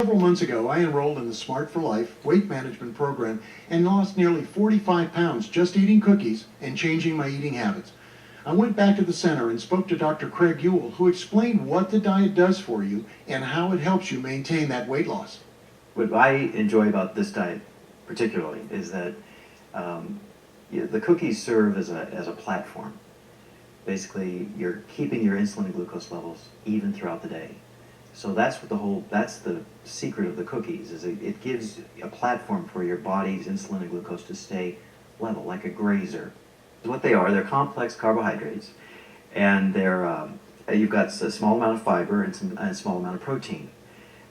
Several months ago, I enrolled in the Smart for Life weight management program and lost nearly 45 pounds just eating cookies and changing my eating habits. I went back to the center and spoke to Dr. Craig Ewell, who explained what the diet does for you and how it helps you maintain that weight loss. What I enjoy about this diet particularly is that the cookies serve as a platform. Basically, you're keeping your insulin and glucose levels even throughout the day. So that's the secret of the cookies, is it gives a platform for your body's insulin and glucose to stay level, like a grazer. What they are, they're complex carbohydrates, and you've got a small amount of fiber and a small amount of protein.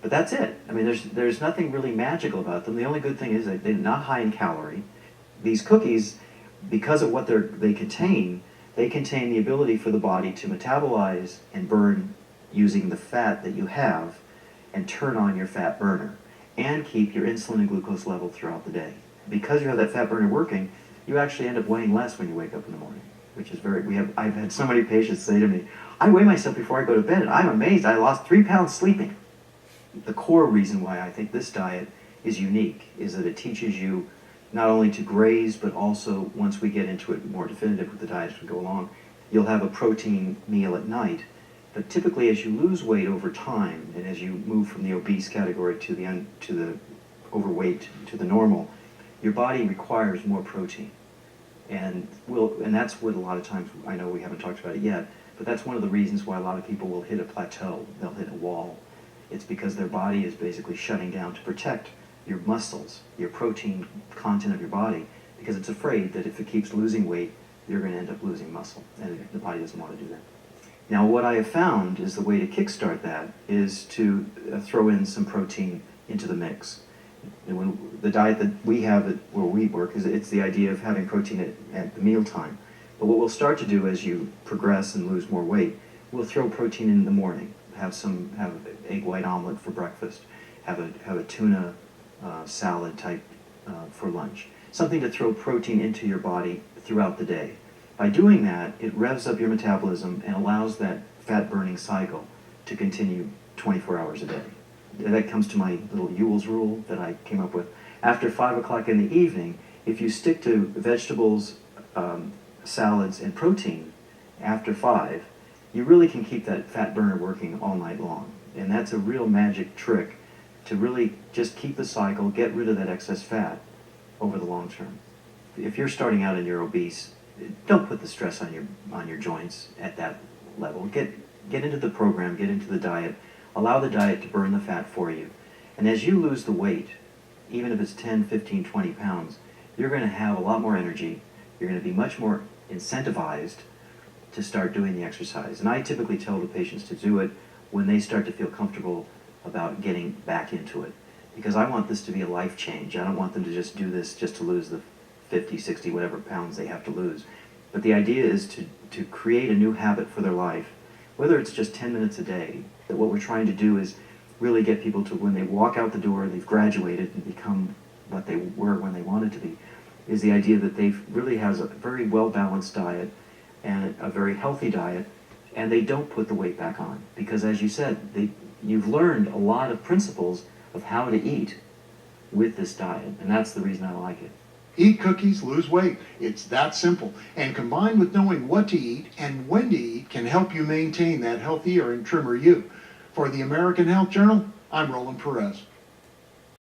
But that's it. I mean, there's nothing really magical about them. The only good thing is that they're not high in calorie. These cookies, because of what they contain the ability for the body to metabolize and burn using the fat that you have and turn on your fat burner and keep your insulin and glucose level throughout the day. Because you have that fat burner working, you actually end up weighing less when you wake up in the morning, which is I've had so many patients say to me, I weigh myself before I go to bed and I'm amazed I lost 3 pounds sleeping. The core reason why I think this diet is unique is that it teaches you not only to graze, but also, once we get into it more definitive with the diet as we go along, you'll have a protein meal at night. But typically, as you lose weight over time, and as you move from the obese category to the overweight to the normal, your body requires more protein, and that's what a lot of times, I know we haven't talked about it yet, but that's one of the reasons why a lot of people will hit a plateau. They'll hit a wall. It's because their body is basically shutting down to protect your muscles, your protein content of your body, because it's afraid that if it keeps losing weight, you're going to end up losing muscle, and the body doesn't want to do that. Now, what I have found is the way to kickstart that is to throw in some protein into the mix. And when the diet that we have where we work it's the idea of having protein at the mealtime. But what we'll start to do as you progress and lose more weight, we'll throw protein in the morning. Have egg white omelet for breakfast. Have a tuna salad type for lunch. Something to throw protein into your body throughout the day. By doing that, it revs up your metabolism and allows that fat burning cycle to continue 24 hours a day. That comes to my little Ewell's rule that I came up with. After 5 o'clock in the evening, if you stick to vegetables, salads, and protein after 5, you really can keep that fat burner working all night long. And that's a real magic trick to really just keep the cycle, get rid of that excess fat over the long term. If you're starting out and you're obese, don't put the stress on your joints at that level. Get into the program, get into the diet, allow the diet to burn the fat for you. And as you lose the weight, even if it's 10, 15, 20 pounds, you're going to have a lot more energy. You're going to be much more incentivized to start doing the exercise. And I typically tell the patients to do it when they start to feel comfortable about getting back into it. Because I want this to be a life change. I don't want them to just do this just to lose the 50, 60, whatever pounds they have to lose. But the idea is to create a new habit for their life, whether it's just 10 minutes a day. That what we're trying to do is really get people to, when they walk out the door, they've graduated and become what they were when they wanted to be, is the idea that they really has a very well-balanced diet and a very healthy diet, and they don't put the weight back on. Because as you said, you've learned a lot of principles of how to eat with this diet, and that's the reason I like it. Eat cookies, lose weight. It's that simple. And combined with knowing what to eat and when to eat can help you maintain that healthier and trimmer you. For the American Health Journal, I'm Roland Perez.